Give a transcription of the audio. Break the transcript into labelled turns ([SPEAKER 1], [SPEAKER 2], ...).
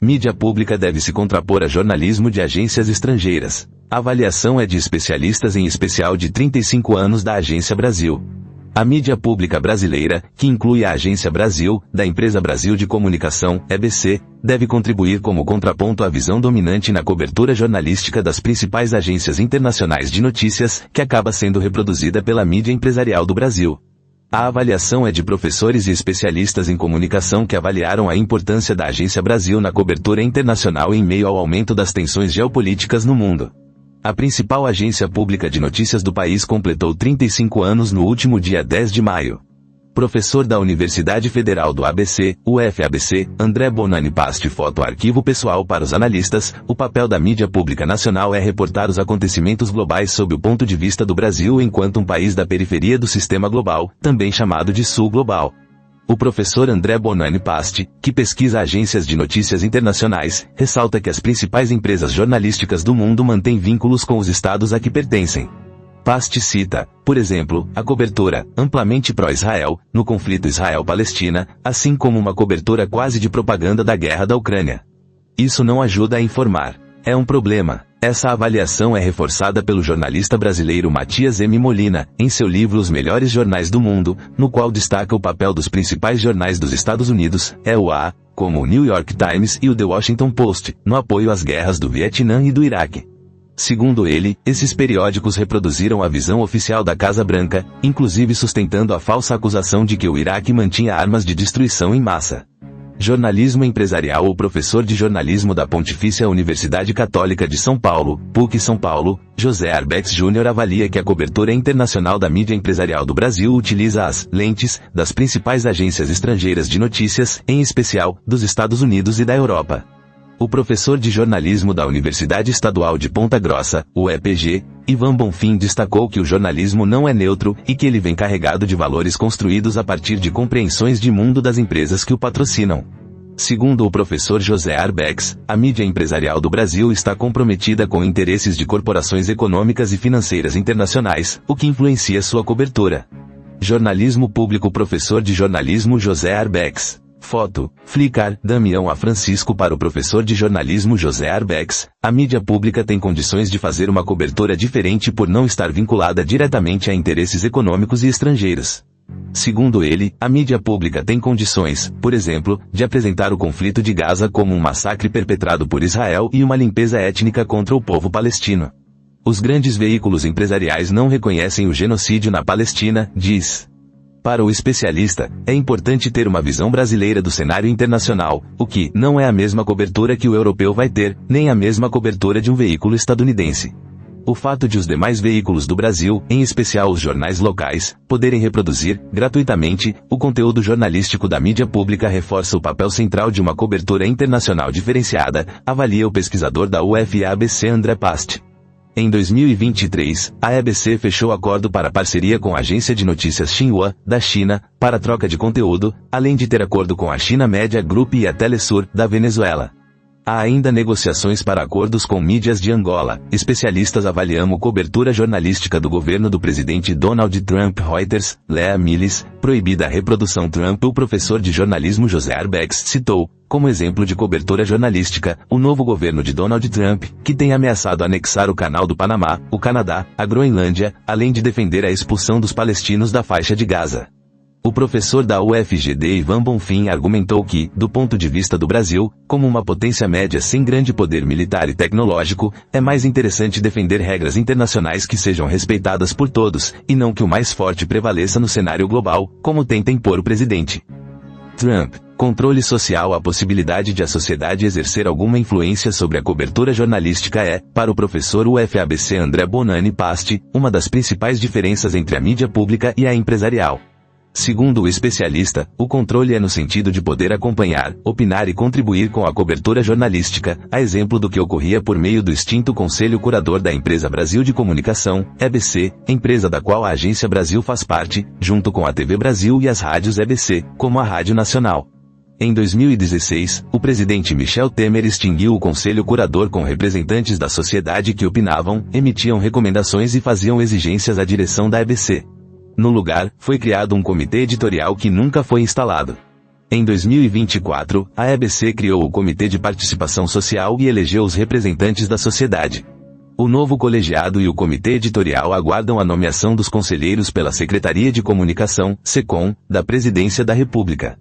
[SPEAKER 1] Mídia pública deve se contrapor a jornalismo de agências estrangeiras. A avaliação é de especialistas, em especial de 35 anos da Agência Brasil. A mídia pública brasileira, que inclui a Agência Brasil, da Empresa Brasil de Comunicação, EBC, deve contribuir como contraponto à visão dominante na cobertura jornalística das principais agências internacionais de notícias, que acaba sendo reproduzida pela mídia empresarial do Brasil. A avaliação é de professores e especialistas em comunicação que avaliaram a importância da Agência Brasil na cobertura internacional em meio ao aumento das tensões geopolíticas no mundo. A principal agência pública de notícias do país completou 35 anos no último dia 10 de maio. Professor da Universidade Federal do ABC, UFABC, André Bonani Pasti. Foto arquivo pessoal para os analistas. O papel da mídia pública nacional é reportar os acontecimentos globais sob o ponto de vista do Brasil enquanto um país da periferia do sistema global, também chamado de Sul Global. O professor André Bonani Pasti, que pesquisa agências de notícias internacionais, ressalta que as principais empresas jornalísticas do mundo mantêm vínculos com os estados a que pertencem. Pasti cita, por exemplo, a cobertura, amplamente pró-Israel, no conflito Israel-Palestina, assim como uma cobertura quase de propaganda da guerra da Ucrânia. Isso não ajuda a informar. É um problema. Essa avaliação é reforçada pelo jornalista brasileiro Matias M. Molina, em seu livro Os Melhores Jornais do Mundo, no qual destaca o papel dos principais jornais dos Estados Unidos, EUA, como o New York Times e o The Washington Post, no apoio às guerras do Vietnã e do Iraque. Segundo ele, esses periódicos reproduziram a visão oficial da Casa Branca, inclusive sustentando a falsa acusação de que o Iraque mantinha armas de destruição em massa. Jornalismo empresarial. O professor de jornalismo da Pontifícia Universidade Católica de São Paulo, PUC São Paulo, José Arbex Jr. avalia que a cobertura internacional da mídia empresarial do Brasil utiliza as lentes das principais agências estrangeiras de notícias, em especial, dos Estados Unidos e da Europa. O professor de jornalismo da Universidade Estadual de Ponta Grossa, UEPG, Ivan Bonfim, destacou que o jornalismo não é neutro e que ele vem carregado de valores construídos a partir de compreensões de mundo das empresas que o patrocinam. Segundo o professor José Arbex, a mídia empresarial do Brasil está comprometida com interesses de corporações econômicas e financeiras internacionais, o que influencia sua cobertura. Jornalismo público. Professor de jornalismo José Arbex. Foto, Flickr, Damião A. Francisco. Para o professor de jornalismo José Arbex, a mídia pública tem condições de fazer uma cobertura diferente por não estar vinculada diretamente a interesses econômicos e estrangeiros. Segundo ele, a mídia pública tem condições, por exemplo, de apresentar o conflito de Gaza como um massacre perpetrado por Israel e uma limpeza étnica contra o povo palestino. Os grandes veículos empresariais não reconhecem o genocídio na Palestina, diz. Para o especialista, é importante ter uma visão brasileira do cenário internacional, o que não é a mesma cobertura que o europeu vai ter, nem a mesma cobertura de um veículo estadunidense. O fato de os demais veículos do Brasil, em especial os jornais locais, poderem reproduzir, gratuitamente, o conteúdo jornalístico da mídia pública reforça o papel central de uma cobertura internacional diferenciada, avalia o pesquisador da UFABC André Pasti. Em 2023, a EBC fechou acordo para parceria com a agência de notícias Xinhua, da China, para troca de conteúdo, além de ter acordo com a China Media Group e a Telesur, da Venezuela. Há ainda negociações para acordos com mídias de Angola. Especialistas avaliam a cobertura jornalística do governo do presidente Donald Trump. Reuters, Lea Miles, proibida a reprodução Trump. O professor de jornalismo José Arbex citou, como exemplo de cobertura jornalística, o novo governo de Donald Trump, que tem ameaçado anexar o Canal do Panamá, o Canadá, a Groenlândia, além de defender a expulsão dos palestinos da faixa de Gaza. O professor da UFGD Ivan Bonfim argumentou que, do ponto de vista do Brasil, como uma potência média sem grande poder militar e tecnológico, é mais interessante defender regras internacionais que sejam respeitadas por todos, e não que o mais forte prevaleça no cenário global, como tenta impor o presidente. Trump. Controle social. A possibilidade de a sociedade exercer alguma influência sobre a cobertura jornalística é, para o professor UFABC André Bonani Pasti, uma das principais diferenças entre a mídia pública e a empresarial. Segundo o especialista, o controle é no sentido de poder acompanhar, opinar e contribuir com a cobertura jornalística, a exemplo do que ocorria por meio do extinto Conselho Curador da Empresa Brasil de Comunicação, EBC, empresa da qual a Agência Brasil faz parte, junto com a TV Brasil e as rádios EBC, como a Rádio Nacional. Em 2016, o presidente Michel Temer extinguiu o Conselho Curador com representantes da sociedade que opinavam, emitiam recomendações e faziam exigências à direção da EBC. No lugar, foi criado um comitê editorial que nunca foi instalado. Em 2024, a EBC criou o Comitê de Participação Social e elegeu os representantes da sociedade. O novo colegiado e o comitê editorial aguardam a nomeação dos conselheiros pela Secretaria de Comunicação, SECOM, da Presidência da República.